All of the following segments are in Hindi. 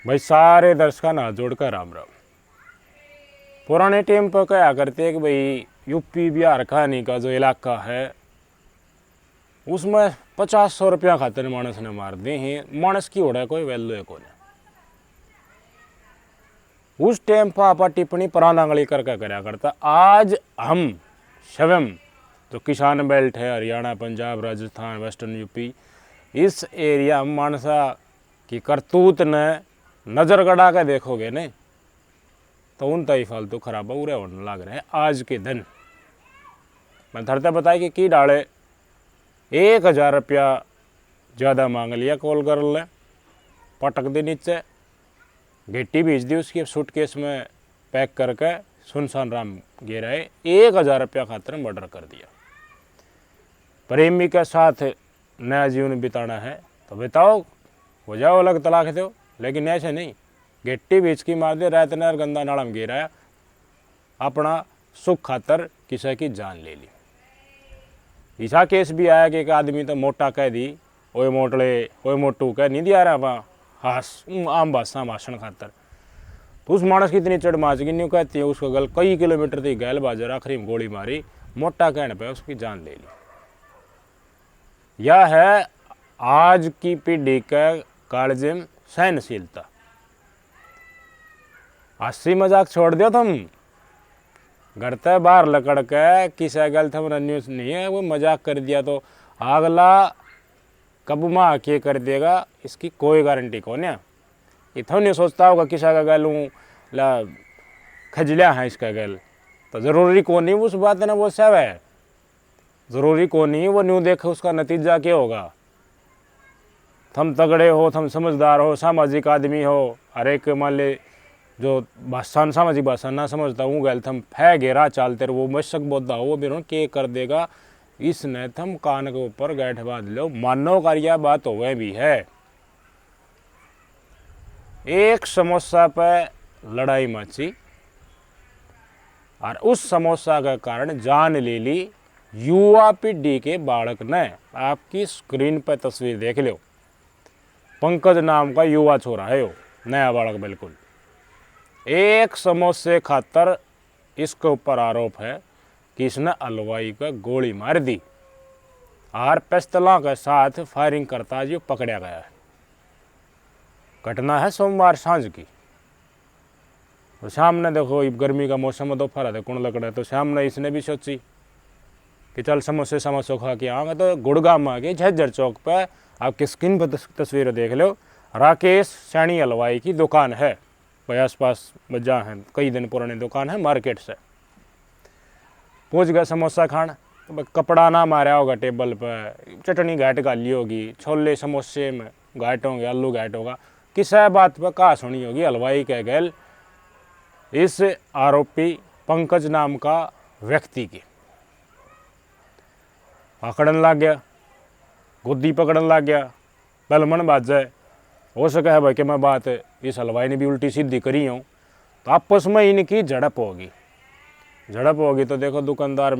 भाई सारे दर्शकों ना जोड़कर राम राम। पुराने टाइम पर कहा करते कि भाई यूपी बिहार खानी का जो इलाका है उसमें 50-100 रुपया खातिर मानस ने मार दे हैं। मानस की होड़ा कोई वैल्यू है कौन। उस टाइम पर आप टिप्पणी परानांगली करके कराया करता। आज हम स्वयं जो किसान बेल्ट है हरियाणा पंजाब राजस्थान वेस्टर्न यूपी इस एरिया में मानसा की करतूत ने नज़र गड़ा के देखोगे ने तो उन तय फालतू खराबा उरे होने लग रहे हैं। आज के दिन मैं धरते बताया कि डाले 1000 रुपया ज़्यादा मांग लिया कॉल कर ले पटक दी नीचे गिट्टी भेज दी उसकी सूटकेस में पैक करके सुनसान राम गिरा है। 1000 रुपया खातिर मर्डर कर दिया। प्रेमी के साथ नया जीवन बिताना है तो बताओ हो जाओ अलग तलाक दो, लेकिन ऐसे नहीं गिट्टी बीच की मार दे रात ने गंदा नाला में गिराया अपना सुख खातर किसी की जान ले ली। ऐसा केस भी आया कि एक आदमी तो मोटा कह दी ओए मोटले ओए मोटू कह नहीं दिया रहा वहाँ हास आम भाषा भाषण खातर तो उस मानस की इतनी चढ़ माच की न्यू कहती है उसको गल कई किलोमीटर तक गैल बाजार आखिरी में गोली मारी मोटा कहने पे उसकी जान ले ली। यह है आज की पीढ़ी का कालजिम सहनशीलता। हंसी मजाक छोड़ दियो तुम घर ते बाहर लकड़ के किसी गल थम न्यूज नहीं है वो मजाक कर दिया तो अगला कब माँ के कर देगा इसकी कोई गारंटी कौन है। इतना नहीं सोचता होगा किसी का गल ला खजलिया है इसका गल तो ज़रूरी कौन नहीं उस बात है ना वो सब है ज़रूरी कौन नहीं वो न्यू देखे उसका नतीजा क्या होगा। थम तगड़े हो थम समझदार हो सामाजिक आदमी हो हर एक मान ले जो भाषा सामाजिक भाषा ना समझता हूँ गैल थम फै घेरा चालते वो मशक बोधा हो वो भी के कर देगा इसने थम कान के ऊपर गैठ बांध लो मानो कार्य बात हो गए भी है। एक समोसा पे लड़ाई मची और उस समोसा के कारण जान ले ली युवा पीढ़ी के बालक ने। आपकी स्क्रीन पर तस्वीर देख लो पंकज नाम का युवा छोरा है वो नया बालक बिल्कुल। एक समोसे खातर इसके ऊपर आरोप है कि इसने हलवाई का गोली मार दी और पिस्तौलों के साथ फायरिंग करता जो पकड़ा गया है। घटना है सोमवार सांझ की। तो सामने देखो गर्मी का मौसम है दोपहर है कौन लकड़ा तो सामने इसने भी सोची कि चल समोसे समोसे खा के आऊँगा तो गुड़गांव आ गए झज्जर चौक पर आपकी स्क्रीन पर तस्वीरें देख लो राकेश सैनी हलवाई की दुकान है भाई आसपास बजा है कई दिन पुरानी दुकान है मार्केट से पहुँच गया समोसा खाना तो कपड़ा ना मारा होगा टेबल पर चटनी घाट गाली होगी छोले समोसे में घाट होंगे आलू घाट होगा किसी बात पर कहा सुनी होगी हलवाई कह गैल इस आरोपी पंकज नाम का व्यक्ति की पकड़न लग गया गुद्दी पकड़न लग गया बलमन बात जाए हो सके है भाई कि मैं बात इस हलवाई ने भी उल्टी सीधी करी हूँ तो आपस में इनकी झड़प होगी तो देखो दुकानदार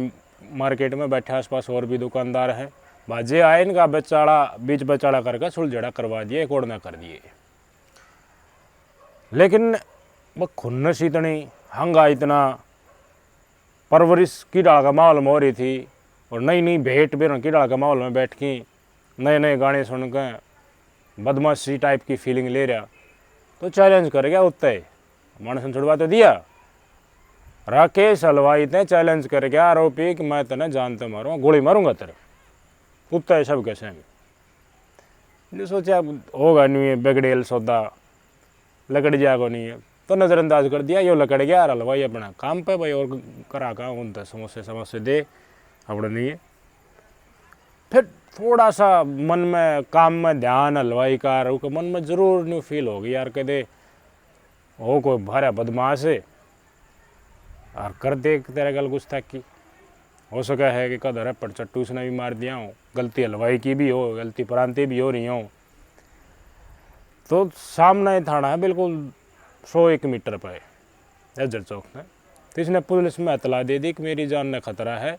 मार्केट में बैठे आसपास और भी दुकानदार हैं बाजे आए इनका बेचारा बीच बेचारा करके सुलझड़ा करवा दिए एक और ना कर दिए। लेकिन वह खुन्नस इतनी हंगा इतना परवरिश की डाल का माहौल में हो रही थी और नई नई भेंट बेरों की डाल का माहौल में बैठ के नए नए गाने सुन के बदमाशी टाइप की फीलिंग ले रहा तो चैलेंज कर गया उत्ते मानस ने छुड़वा तो दिया। राकेश हलवाई ने चैलेंज कर गया आरोपी कि मैं तेने जानते मारूंगा गोली मारूंगा तेरे उत्ते सब कैसे जो सोचा होगा नहीं है बेगड़ेल सौदा लकड़ जाएगा नहीं है तो नज़रअंदाज कर दिया यो लकड़ गया यार हलवाई अपना काम पे भाई और करा का उन समोसे समोसे दे अपने नहीं है। फिर थोड़ा सा मन में काम में ध्यान हलवाई का मन में ज़रूर न्यू फील होगी यार कह दे हो कोई भारा बदमाश है और कर दे तेरे गल गुस्ताखी हो सका है कि कदर है पर चट्टू उसने भी मार दिया हो गलती हलवाई की भी हो गलती प्रांति भी हो रही हो तो सामने थाना है बिल्कुल 101 मीटर पर झज्जर चौक में तो इसने पुलिस में इतला दे दी कि मेरी जान ने खतरा है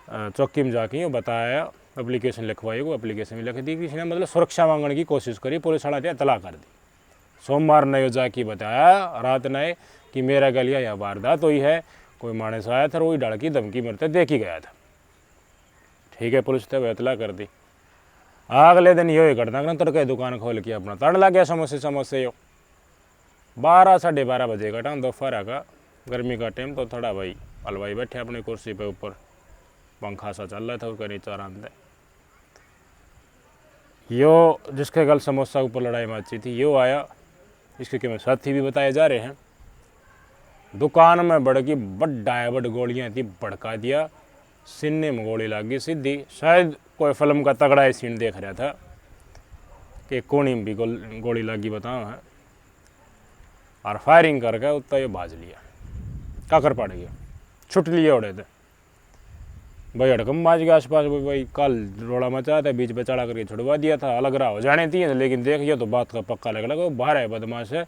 चौकी में जाके बताया एप्लीकेशन लिखवाई वो एप्लीकेशन में लिख दी किसी ने मतलब सुरक्षा मांगने की कोशिश करी पुलिस वाला इतला कर दी सोमवार ने जाके बताया रात ने कि मेरा गलिया यह वारदात हुई है, कोई मानस आया था, वही डाल की धमकी मरते देख ही गया था। ठीक है, पुलिस ने इतला कर दी। अगले दिन यो ही घटना तड़के दुकान खोल के अपना तड़ लग गया समोसे यो 12 साढ़े 12 बजे का टाइम, दोपहर का गर्मी का टाइम। तो थोड़ा भाई हलवाई बैठे अपनी कुर्सी पे ऊपर, पंखा सा चल रहा था उसका नीचे आराम से। यो जिसके गल समोसा ऊपर लड़ाई मची थी यो आया, इसके क्या साथी भी बताए जा रहे हैं। दुकान में बड़की बड़ गोलियां थी, भड़का दिया, सीने में गोली लग गई सीधी। शायद कोई फिल्म का तगड़ा ही सीन देख रहा था कि कोनी में भी गोली लगी बताओ है, और फायरिंग करके उतना ये भाज लिया, काकर पड़ गया, छुट लिए उड़े थे भाई। हड़कम बाज के आसपास भाई कल रोड़ा मचा था, बीच पे चढ़ा करके छुड़वा दिया था, अलग रहा हो जाने थी। लेकिन देखिए तो बात का पक्का लग लगा, बाहर है बदमाश है।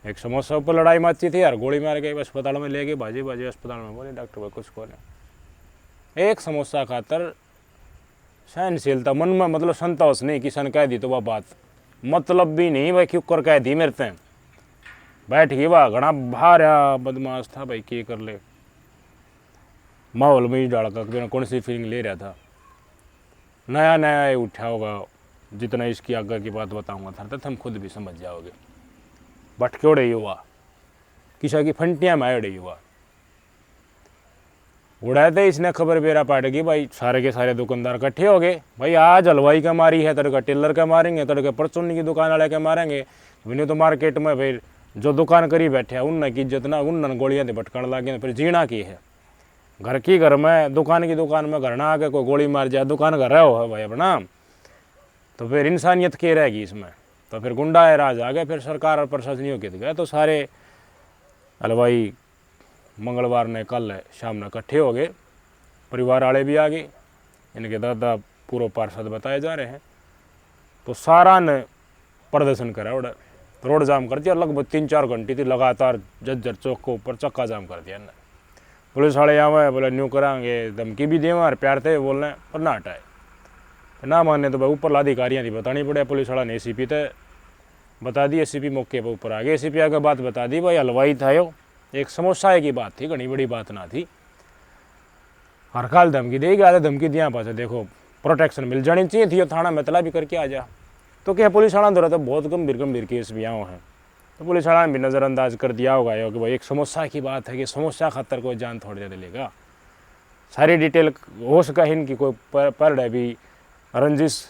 एक समोसा ऊपर लड़ाई मची थी यार, गोली मार के अस्पताल में ले गए, बाजी अस्पताल में बोले डॉक्टर भाई कुछ को नहीं। एक समोसा खातर सहनशीलता मन में, मतलब संतोष नहीं, किसान कह दी तो वह बात मतलब भी नहीं भाई, क्यों कर कह दी मेरे ते बैठ गई वाह, घना बाहर बदमाश था भाई, क्या कर ले माहौल में ही डाल का कौन सी फीलिंग ले रहा था। नया नया उठा होगा, जितना इसकी आगे की बात बताऊंगा था तो हम खुद भी समझ जाओगे। भटके उड़े युवा, किसा की फंटियाँ में उड़े युवा उड़ाए थे। इसने खबर बेरा पाट गई भाई, सारे के सारे दुकानदार इकट्ठे हो गए भाई, आज हलवाई का मारी है, तड़का टेलर का मारेंगे, तड़के परचूनी की दुकान वाले के मारेंगे। विन्यू तो मार्केट में फिर जो दुकान करी बैठे उनने की इज्जत ना, उन गोलियां भटकने लगे, फिर जीना की है। घर की घर में, दुकान की दुकान में घर ना आके कोई गोली मार जाए, दुकान घर हो है भाई अपना, तो फिर इंसानियत के रहेगी इसमें। तो फिर गुंडा है राज आ गए, फिर सरकार और प्रशासनियों के गए। तो सारे हलवाई मंगलवार ने कल शाम ने इकट्ठे हो गए, परिवार वाले भी आ गए, इनके दादा पूर्व पार्षद बताए जा रहे हैं। तो सारा ने प्रदर्शन करा, रोड जाम कर दिया, लगभग 3-4 घंटे थी लगातार, जज्जर चौक के ऊपर चक्का जाम कर दिया। पुलिस वाले आवे बोले न्यू करांगे, धमकी भी देवा और प्यार थे बोलने पर ना हटाए, ना मानने तो भाई ऊपर अधिकारियाँ थी बतानी पड़े। पुलिस वाला ने एसीपी थे बता दी, एसीपी मौके पर ऊपर आ गए, एसीपी आगे बात बता दी भाई हलवाई था यो, एक समोसा की बात थी, घनी बड़ी बात ना थी। हर काल धमकी देगी, आधे धमकी दिया पास देखो प्रोटेक्शन मिल जानी चाहिए थी, थाना में तला भी करके आ जा। तो क्या पुलिस वाला दौरा तो बहुत गंभीर केस भी आओ हैं, तो पुलिस वाला ने भी नज़रअंदाज कर दिया होगा यो कि भाई एक समोसा की बात है कि समोसा खातर कोई जान थोड़ी देर लेगा। सारी डिटेल हो सका इनकी कोई पर डे भी रंजिश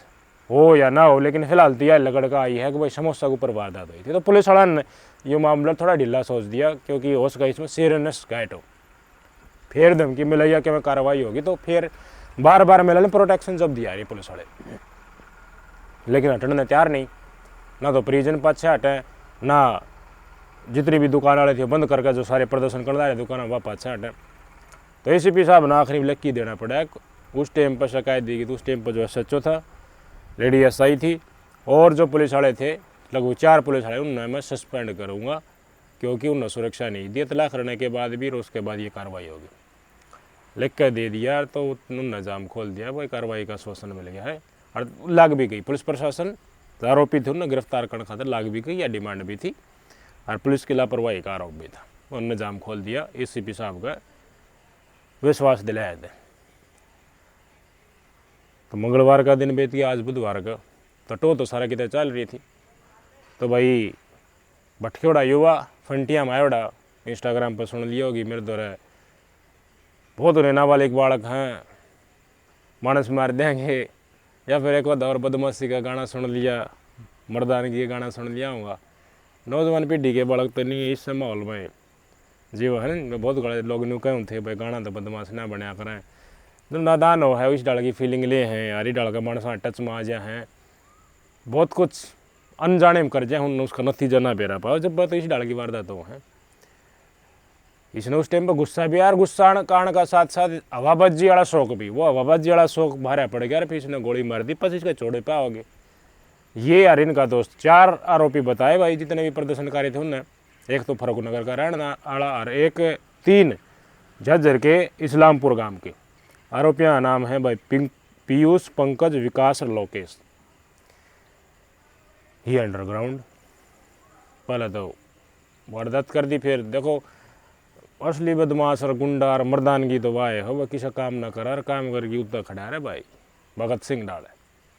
हो या ना हो, लेकिन फिलहाल तो यह लड़का आई है कि भाई समोसा के ऊपर वारदात हुई थी। तो पुलिस वाला ने ये मामला थोड़ा ढीला सोच दिया, क्योंकि हो सका इसमें सीरियसनेस गाइट हो, फिर धमकी मिले कि मैं कार्रवाई होगी। तो फिर बार बार मिला प्रोटेक्शन जब दिया रही पुलिस वाले, लेकिन हटने ने तैयार नहीं, ना तो परिजन पाछे हटे, ना जितनी भी दुकान वाले थे बंद करके जो सारे प्रदर्शन करने रहे दुकान वह पाछे हटे। तो एसीपी साहब ने आखिरी लक्की देना पड़ा, उस टाइम पर शिकायत दी गई। तो उस टाइम पर जो SHO था, लेडी SI थी, और जो पुलिस वाले थे लगभग 4 पुलिस वाले, उन्हें मैं सस्पेंड करूँगा, क्योंकि उन्हें सुरक्षा नहीं दी। इतला करने के बाद भी उसके बाद ये कार्रवाई होगी, लिख कर दे दिया। तो उन्होंने जाम खोल दिया भाई, कार्रवाई का आश्वासन मिल गया है और लाग भी गई। पुलिस प्रशासन आरोपी थे उन्हें गिरफ्तार करने खातिर लाग भी गई, या डिमांड भी थी, और पुलिस की लापरवाही का आरोप भी था। उन्होंने जाम खोल दिया, एसीपी साहब का विश्वास दिलाया था। तो मंगलवार का दिन बीत गया, आज बुधवार का, तो सारा कितना चल रही थी। तो भाई भटकेड़ा युवा फंटिया मायोड़ा इंस्टाग्राम पर सुन लिया होगी, मेरे द्वारा बहुत उन्हें नाबालिग बालक हैं मानस मार देंगे, या फिर एक और बदमाशी का गाना सुन लिया, मर्दानगी का गाना सुन लिया होगा। नौजवान पीढ़ी के बालक तो नहीं इस माहौल में जीव है ना, बहुत गड़े लोग न्यू कहूँ थे भाई गाना तो बदमाश ना बनया करें, तो नादान हो है, इस डाल की फीलिंग ले हैं यार, डाल का मानस टच में आ जाए हैं, बहुत कुछ अनजाने में कर जाए, उन्होंने उसका नतीजा ना बेरा पाओ। जब बात इस डाल की वारदात हो है, इसने उस टाइम पर गुस्सा भी यार, गुस्सा कारण का साथ साथ हवाबाजी वाला शौक भी, वो हवाबाजी वाला शौक भारा पड़ गया, फिर इसने गोली मार दी, बस इसके चौड़े पे आओगे। ये यार इनका दोस्त 4 आरोपी बताए भाई, जितने भी प्रदर्शनकारी थे उनने, एक तो फरुखनगर का रहने वाला और एक 3 झज्जर के इस्लामपुर गांव के। आरोपियों का नाम है भाई पीयूष, पंकज, विकास और लोकेश। ही अंडरग्राउंड पहले तो वारदात कर दी, फिर देखो असली बदमाश और गुंडा और मर्दानगी तो वाह हो, वह किसा काम ना करा और काम करके उत्तर खड़ा रहे भाई। भगत सिंह डाले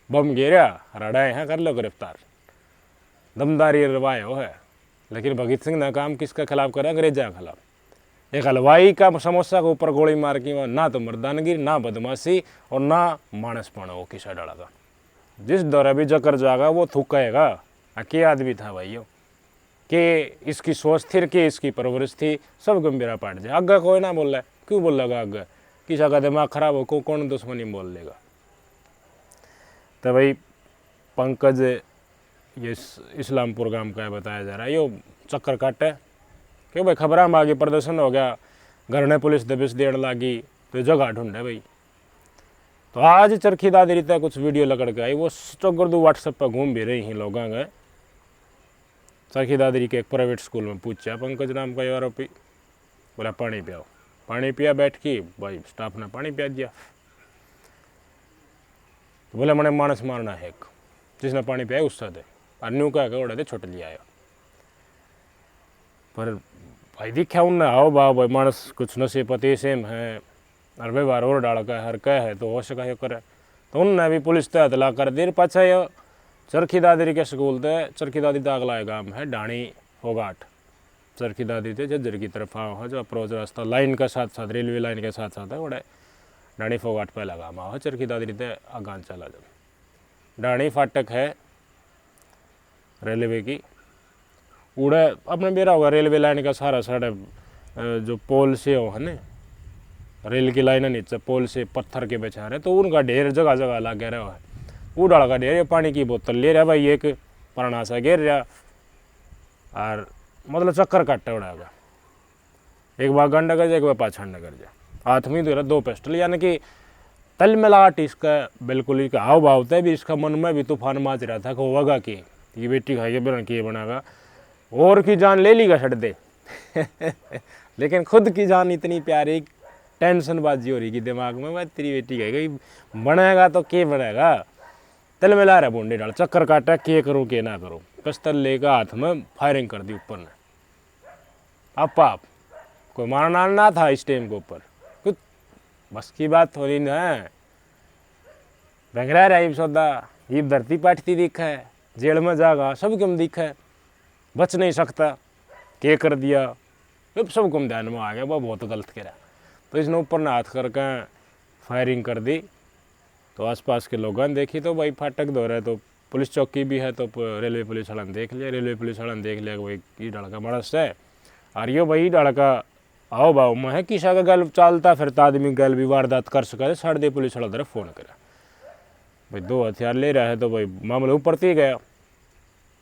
बम गिरा रड़ाए हैं, कर लो गिरफ्तार, दमदारी रवाए हो है। लेकिन भगत सिंह ने काम किसके खिलाफ करा? अंग्रेजा के खिलाफ। एक हलवाई का समोसा के ऊपर गोली मार की, ना तो मर्दानगी, ना बदमाशी और ना मानसपण वो किसा डाला था। जिस दौरे भी जकर जागा वो थूकेगा। के आदमी था भाई कि इसकी सोच थी कि इसकी परवरिश थी, सब गंभीरा पाट जाए। आगे कोई ना बोल रहा है, क्यों बोल लगा? आगे किसी का दिमाग खराब हो को कौन दुश्मनी बोल लेगा? तो भाई पंकज ये इस्लामपुर गांव का बताया जा रहा है, यो चक्कर काटे कि भाई खबर में आगे प्रदर्शन हो गया, घर ने पुलिस दबिश देने लगी, तो जगह ढूंढे भाई। तो आज चरखी दादरी तक कुछ वीडियो लकड़ के आई, वो चौगर्दू व्हाट्सएप पर घूम भी रही हैं लोगों के। चरखी दादरी के एक प्राइवेट स्कूल में पूछा पंकज नाम का आरोपी, बोला पानी पियाओ। पानी पिया बैठ की, भाई स्टाफ ने पानी पिया दिया। तो बोले मैंने मानस मारना है, एक जिसने पानी पिया उससे दे, और न्यू कह के उड़ा दे छोट लिया आया। पर भाई दिखा उनने आओ बाओ भाई मानस कुछ नशे पति सेम है और व्यवहार और डाल का हर कह है तो हो सका ये करे। तो उनने भी पुलिस तहत ला कर देर पाछा ये चरखी दादरी के स्कूल थे। चरखी दादरी दागला गांव है डाणी फोगाट, चरखी दादरी थे जज्जर की तरफ आओ है जो अप्रोच रास्ता लाइन के साथ साथ रेलवे लाइन के साथ साथ है बड़े डाणी फोगाट पहला गाँव आओ है। चरखी दादरी थे आगान चला जब डाणी फाटक है रेलवे की, उड़े अपने बेरा होगा रेलवे लाइन का सारा साढ़े जो पोल से हो है ना, रेल की लाइन नीचे पोल से पत्थर के बेचारे, तो उनका ढेर जगह जगह लगे रहा है। वो डाल का ढेर, पानी की बोतल ले रहा भाई, एक पुराना सा गिर रहा और मतलब चक्कर काटे उड़ाएगा, एक बार गंडा कर जाए, एक बार पाछड़ न कर जाए। हाथ में तो दो पिस्टल, यानी कि तल मिलाट इसका बिल्कुल ही हाव भाव था भी, इसका मन में भी तूफान माच रहा था कि होगा कि ये बेटी खाएगी बिना किए बनागा, और की जान ले ली का छड़ दे लेकिन खुद की जान इतनी प्यारी, टेंशन बाजी हो रही कि दिमाग में, मैं तेरी बेटी कहेगा बनेगा तो के बनेगा। तल मिला रहा बूंदे डाल, चक्कर काटा, के करो के ना करो, पिस्तल लेकर हाथ में फायरिंग कर दी ऊपर ने। आप कोई मारना ना था इस टाइम के ऊपर, कुछ बस की बात हो रही ना। भंगरा रहा सौदा, ये धरती पाटती दिखा है, जेल में जागा सब कम दिखा है, बच नहीं सकता, के कर दिया सब कम ध्यान में आ गया, वह बहुत गलत करा। तो इसने ऊपर ने हाथ करके फायरिंग कर दी। तो आसपास के लोगों ने देखी, तो भाई फाटक दो रहे, तो पुलिस चौकी भी है, तो रेलवे पुलिस वाला ने देख लिया। रेलवे पुलिस वाला ने देख लिया कि भाई ये लड़का मानस है, और यो भाई लड़का आओ बाओ में है, किसा का गल चलता फिरता आदमी गल भी वारदात कर सका। साढ़े दे पुलिस वाला तरफ फ़ोन करा, भाई दो हथियार ले रहा है, तो भाई मामला ऊपर ही गया।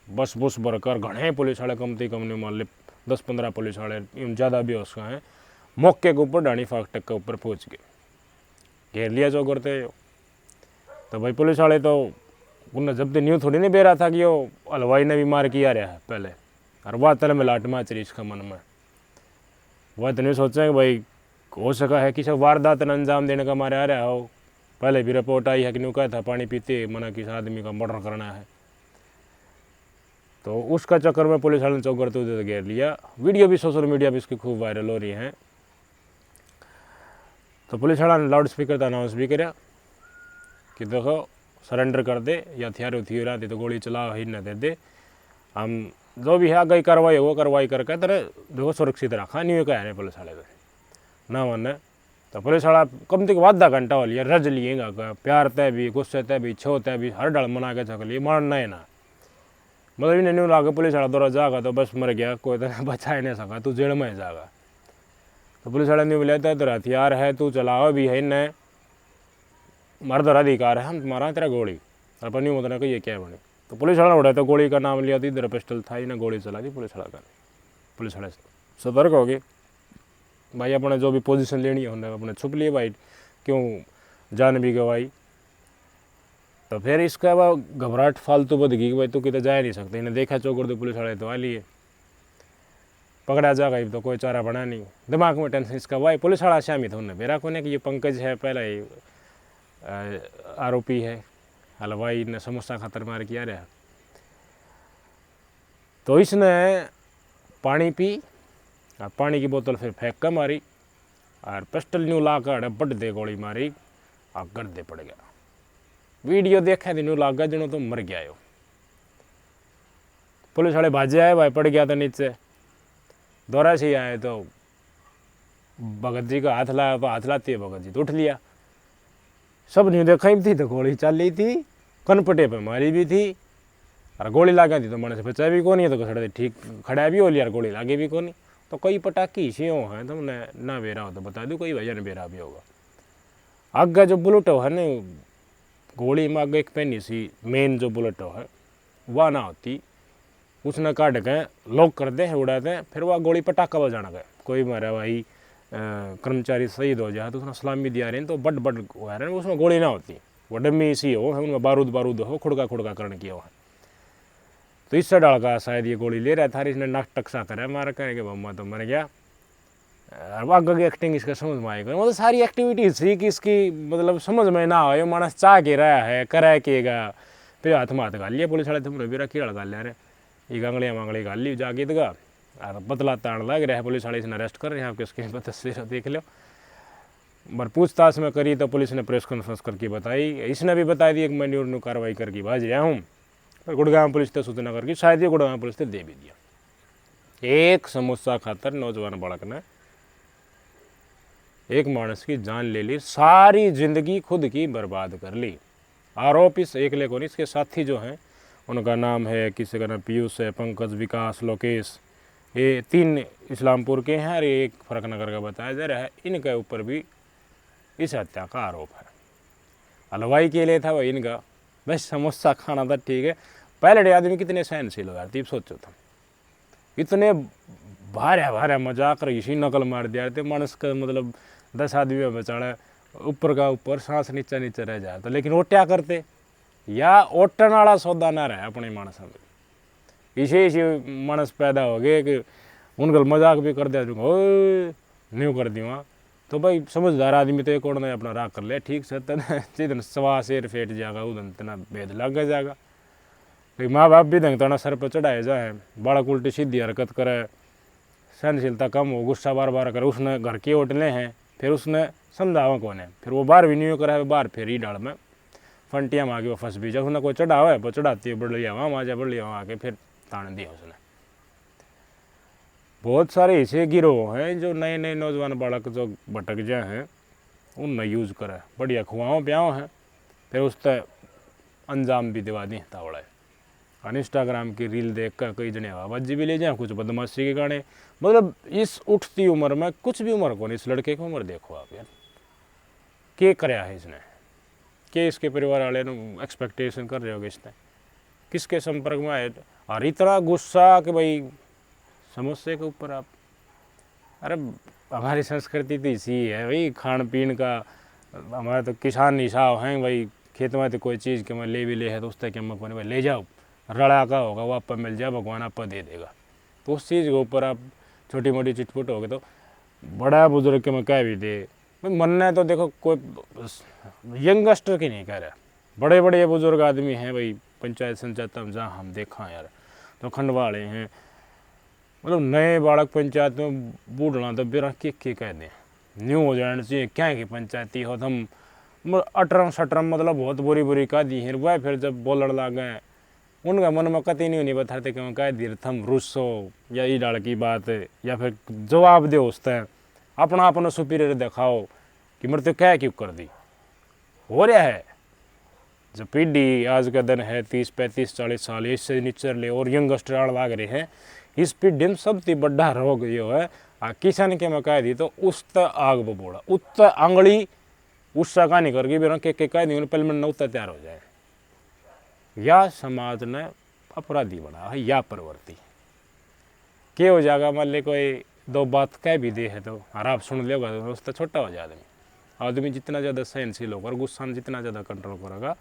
बस बुस भरकर घने पुलिस वाले कमती कम नहीं मान ले 10-15 पुलिस वाले ज़्यादा भी उसका है, मौके के ऊपर डाणी फाटक के ऊपर पहुँच गए, घेर लिया जो करते। तो भाई पुलिस वाले तो उन्हें जब न्यू थोड़ी नहीं बेरा था कि वो हलवाई ने भी मार किया रहा है पहले, और वह तले में लाट माच रही इसका मन में। वह तो नहीं सोचा कि भाई हो सका है कि सब वारदात ने अंजाम देने का मारे आ रहा हो। पहले भी रिपोर्ट आई है कि न्यू कहा था पानी पीते मना किस आदमी का मर्डर करना है, तो उसका चक्कर में पुलिस वाले ने चौक करते हुए घेर लिया। वीडियो भी सोशल मीडिया पर इसकी खूब वायरल हो रही है। तो पुलिस वाला ने लाउड स्पीकर का अनाउंस भी करा कि देखो सरेंडर कर दे, या हथियार उथियार आते तो गोली चला ही न दे दे, हम जो भी है आगे कार्रवाई हो कार्रवाई करके तेरे देखो सुरक्षित रखा। नहीं कह रहे पुलिस वाले ना माने, तो पुलिस वाला कम तक आधा घंटा हो लिया, रज लिएगा प्यार तय भी, गुस्से तय भी, छो तय भी, हर डल मना के चक लिए, मारना है ना। मतलब इन्हें नहीं लागे पुलिस वाला दौरा जागा तो बस मर गया, कोई तो बचा ही नहीं सका, तू जेल में जागा। तो पुलिस वाले ने बोला था तेरा हथियार है, तू चलाओ भी है न, मर्द अधिकार है, हम तुम्हारा तेरा गोली अपन नहीं होता कि ये क्या बने। तो पुलिस वाला उड़ा, तो गोली का नाम लिया थी, इधर पिस्टल था ही ना, गोली चला दी पुलिस वाला का। पुलिस वाले सतर्क हो गए भाई, अपने जो भी पोजीशन लेनी है उन्हें अपने छुप लिए भाई, क्यों जान भी गवाई। तो फिर इसका बाद घबराहट फालतू बद गई कि भाई तू कितने जा नहीं सकते। इन्हें देखा चौकर दो पुलिस वाले तो आ लिए, पकड़ा जा गई तो कोई चारा बना नहीं। दिमाग में टेंशन इसका भाई पुलिस वाला शामिल था उन्हें मेरा कोने कि ये पंकज है पहला ही आरोपी है, हलवाई ने समोसा खातर मार किया रहा। तो इसने पानी पी और पानी की बोतल फिर फेंक कर मारी और पिस्टल न्यू ला कर बड़ दे गोली मारी और गर्दे पड़ गया। वीडियो देखा न्यू लाग गया जिन्हों तो मर गया यो। पुलिस वाले भाजे आए, भाई पड़ गया था नीचे, दौरा से ही आए तो भगत जी का हाथ लाया, तो हाथ लाती है भगत जी तो उठ लिया। सब न्यू देखा ही थी तो गोली चल रही थी, कनपटे पे मारी भी थी और गोली लागे थी तो मन से बचा भी कौन है, तो खड़े ठीक खड़ा भी हो लिया और गोली लागे भी कौन। तो कई पटाखी से हो हैं तुमने ना बेरा हो तो बता दो, कोई भैया ने बेरा भी होगा। आगे जो बुलेट है ना, गोली में आगे एक पेनी सी मेन जो बुलेट है वह ना होती, उसने काट के लॉक कर दे उड़ाते, फिर वह गोली पटाखा बजाना गए। कोई मारा भाई कर्मचारी शहीद हो जाए तो उसने सलामी दिया रहे तो बड बड हुआ रहे, उसमें गोली ना होती, वो डमी सी हो, उनमें बारूद हो, खुड़का खुड़का करने किया हुआ। तो इससे डाल का शायद ये गोली ले रहा था, इसने नाक टक्सा करा मारा करेंगे मम्मा तो मर गया। आगे की एक्टिंग इसका समझ में आएगा, मतलब सारी एक्टिविटीज थी कि इसकी मतलब समझ में ना आए, मानस चाह के रहा है करे केगा। फिर हाथ में हाथ गाल लिया पुलिस वाले, तुमने भी कीड़ा गाल लिया रे, ये गांगलियाँ वांगली गाल ली जाके दगा और बदला ताण लग रहा है। पुलिस वाले इसने अरेस्ट कर रहे हैं, आपके उसकी तस्वीर देख लो। पर पूछताछ में करी तो पुलिस ने प्रेस कॉन्फ्रेंस करके बताई, इसने भी बताई दी कि मैं न्यूर कार्रवाई करके भाज रहा हूँ। पर गुड़गांव पुलिस ने सूचना करके शायद ये गुड़गांव पुलिस ने दे भी दिया। एक समोसा खातर नौजवान बालक ने एक मानस की जान ले ली, सारी जिंदगी खुद की बर्बाद कर ली। आरोप इस एकले को नहीं, इसके साथी जो हैं उनका नाम है, किसी का नाम पीयूष है, पंकज, विकास, लोकेश, ये 3 इस्लामपुर के हैं और एक फरकनगर का बताया जा रहा है। इनके ऊपर भी इस हत्या का आरोप है। हलवाई के लिए था वह इनका, बस समोसा खाना था ठीक है। पहले आदमी कितने सहनशील हो यार, तीप सोचो था, इतने भारे भारे मजाक इसी नकल मार दिया थे मानस का, मतलब 10 आदमी बेचारा ऊपर का ऊपर, सांस नीचे नीचे रह जाए तो। लेकिन वो क्या करते, या ओटन वाला सौदा ना रहे अपने मानस में, इसे मानस पैदा हो गए कि उनका मजाक भी कर दिया, न्यू कर दिया। तो भाई समझदार आदमी तो एक और ने अपना राग कर लिया, ठीक से जिदन सवा शेर फेट जाएगा उदन तना भेद लग जाएगा। भाई माँ बाप भी दंग तना सर पर चढ़ाए जाए, बालक उल्टी सीधी हरकत करे, सहनशीलता कम हो, गुस्सा बार बार करे, उसने घर के ओटले हैं, फिर उसने समझावा कौन है, फिर वो बार भी नहीं करा है, बार फिर ही डाल में फंटियाँ मांगी वो फंस भी जाए, उसने कोई चढ़ावा है वो चढ़ाती है, बढ़ लिया वहाँ माजा बढ़ लिया वहाँ आके फिर तान दिया उसने। बहुत सारे ऐसे गिरोह हैं जो नए नए नौजवान बालक जो भटक जाए हैं उन यूज़ करे, बढ़िया खुआओ प्याओ हैं, फिर उस तक अंजाम भी दिवा दी तावड़ा है। और इंस्टाग्राम की रील देख कर कई जने हवाबाजी भी ले जाए, कुछ बदमाशी के गाने, मतलब इस उठती उम्र में कुछ भी उम्र को नहीं, इस लड़के की उम्र देखो आप यार, क्या कराया है इसने, के इसके परिवार वाले एक्सपेक्टेशन कर रहे हो इसने, किसके संपर्क में आए और इतना गुस्सा कि भाई समोसे के ऊपर आप। अरे हमारी संस्कृति तो इसी है भाई, खान पीन का, हमारे तो किसान निशाव हैं भाई, खेत में तो कोई चीज़ के मैं ले भी ले है तो उस तक के मैं भाई ले जाओ, रड़ा का होगा वो आप मिल जाए, भगवान आपको दे देगा। तो उस चीज़ के ऊपर आप छोटी मोटी चिटपुट हो गए तो बड़ा बुजुर्ग के मैं कह भी दे, मनना है तो देखो कोई यंगस्टर की नहीं कह रहा, बड़े बड़े बुजुर्ग आदमी हैं भाई, पंचायत संचायत में जहाँ हम देखा यार तो खंडवाड़े हैं, मतलब नए बालक पंचायत में बूढ़ना तो बेरा के कह दें, न्यू हो जाने चाहिए क्या है कि पंचायती हो तो हम 18-17 मतलब बहुत बुरी बुरी कह दी है। वह फिर जब बोलने लग गए उनका मन में कतई नहीं बताते कि मैं कह दी थम रुस्सो या ई डाल की बात, या फिर जवाब दो उस तय अपना अपना सुपीरियर दिखाओ कि मृत्यु क्या क्यों कर दी। हो रहा है जो पीढ़ी आज का दिन है 30, 35, 40 साल इससे नीचे ले और यंगस्टर आड़ लाग रहे हैं, इस पीढ़ी में सबसे बड़ा रोग ये है किसान के मैं कह दी तो उस त आग बबोड़ा उत आंगली उसका का नहीं करके भी के कह दी पहले में नौता तैयार हो जाए, या समाज ने अपराधी बना है या प्रवृत्ति के हो जाएगा। मान ले कोई 2 बात कह भी दे है तो और आप सुन लेगा तो उसका छोटा हो जाए आदमी जितना ज़्यादा सहनशील होगा और गुस्सा जितना ज़्यादा कंट्रोल करेगा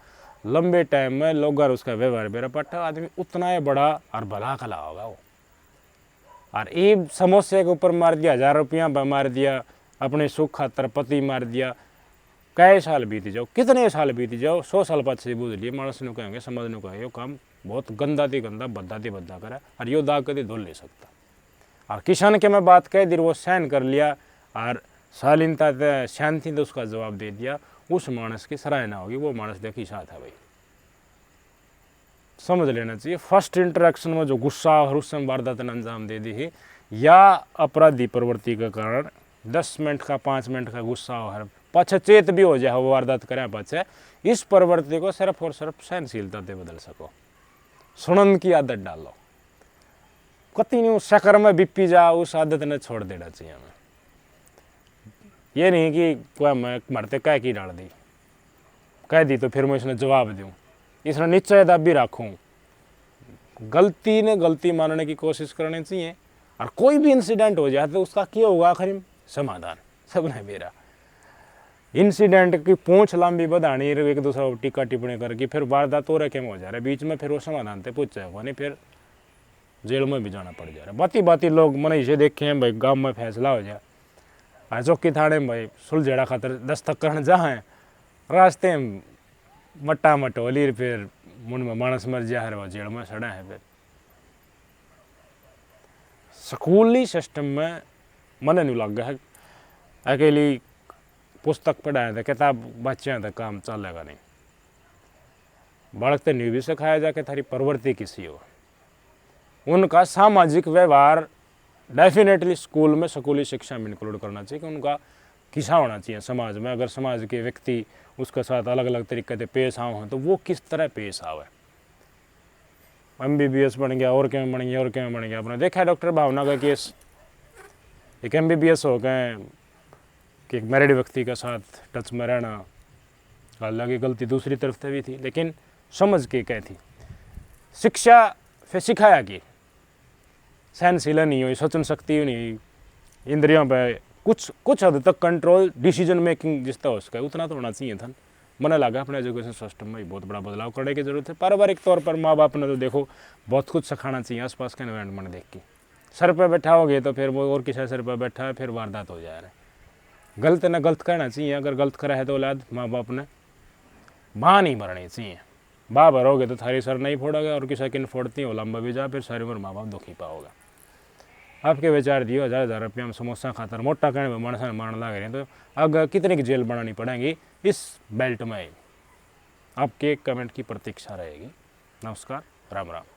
लंबे टाइम में लोग और उसका व्यवहार बेरा पट्टा आदमी उतना ही बड़ा और भला खला होगा वो। और ये समोसे के ऊपर मार दिया, 1000 रुपया मार दिया, अपने सुख खातर पति मार दिया, कई साल बीती जाओ, कितने साल बीती जाओ, 100 साल बाद से बूझ लिए मानस ने कहेंगे समाज ने कहेंगे काम बहुत गंदा थी गंदा बद्दा करा और यो दाग कभी धुल नहीं सकता। और किसान के मैं बात कह दी वो सहन कर लिया और शालीनता शांति तो उसका जवाब दे दिया, उस मानस की सराहना होगी, वो मानस देखी साथ है भाई, समझ लेना चाहिए। फर्स्ट इंटरेक्शन में जो गुस्सा और उस समय वारदात ने अंजाम दे दी है, या अपराधी प्रवृत्ति के कारण 10 मिनट का 5 मिनट का गुस्सा और पश्चाचेत भी हो जाए वो वारदात करें पाछे, इस प्रवृत्ति को सिर्फ और सिर्फ सहनशीलता से बदल सको, सुनन की आदत डालो, कति नहीं शक्कर में बिप्पी जा, उस आदत ने छोड़ देना चाहिए हमें। ये नहीं कि कोई मैं मरते कह की डाल दी, कह दी तो फिर मैं इसने जवाब दूँ, इसने निश्चयता भी रखूँ, गलती ने गलती मानने की कोशिश करनी चाहिए। और कोई भी इंसिडेंट हो जाए तो उसका क्या होगा आखिर समाधान, सबने मेरा इंसिडेंट की पूंछ लंबी बढ़ानी, एक दूसरे को टीका टिप्पणी करके फिर वारदात हो रखे में हो जा रहा है, बीच में फिर वो समाधान से पूछ जाएगा नहीं, फिर जेल में भी जाना पड़ जा रहा है। बाती बाती लोग मैंने इसे देखे हैं भाई, गांव में फैसला हो जाए चौकी थाने में भाई सुलझेड़ा खातर दस्तक करने जहाँ रास्ते में मट्टा मटोली, फिर मुंड में मानस मर जा है, वो जेल में सड़ा है। फिर स्कूली सिस्टम में मन नहीं लग है, अकेली पुस्तक पढ़ाए थे किताब बच्चे थे, काम चलेगा नहीं। बालक तो नहीं भी सिखाया जा कि थारी प्रवृत्ति किसी हो, उनका सामाजिक व्यवहार डेफिनेटली स्कूल में स्कूली शिक्षा में इंक्लूड करना चाहिए कि उनका किसा होना चाहिए समाज में। अगर समाज के व्यक्ति उसके साथ अलग अलग तरीके से पेश आए हैं तो वो किस तरह पेश आवे। MBBS बन गया और क्यों बन गया और क्यों बन गया, आपने देखा है डॉक्टर भावना का केस, एक MBBS हो गए कि एक मैरिड व्यक्ति के साथ टच में रहना, हालांकि गलती दूसरी तरफ से भी थी लेकिन समझ के क्या थी, शिक्षा फिर सिखाया कि सहनशील नहीं हुई, सोचन शक्ति नहीं हुई, इंद्रियों पे कुछ हद तक कंट्रोल, डिसीजन मेकिंग जिस तरह उसका उतना तो होना चाहिए था। मैंने लगा अपने एजुकेशन सिस्टम में बहुत बड़ा बदलाव करने की जरूरत है। पारिवारिक तौर पर माँ बाप ने तो देखो बहुत कुछ सिखाना चाहिए, आसपास का एनवायरनमेंट देख के। सर पे बैठा होगे तो फिर वो और किसी सर पे बैठा है, फिर वारदात हो जा रहा है। गलत ना गलत करना चाहिए, अगर गलत करा है तो औलाद माँ बाप ने माँ नहीं भरनी चाहिए। माँ भरोगे तो थारी सर नहीं फोड़ोगे और किसी की फोड़ती हो लंबा भी जा, फिर सारी उम्र माँ बाप दुखी पाओगे। आपके विचार दियो, 1000 रुपया में समोसा खातर मोटा कहने में मानसा मारने लग रहे हैं तो अगर कितनी की जेल बनानी पड़ेगी इस बेल्ट में, आपके कमेंट की प्रतीक्षा रहेगी। नमस्कार, राम राम।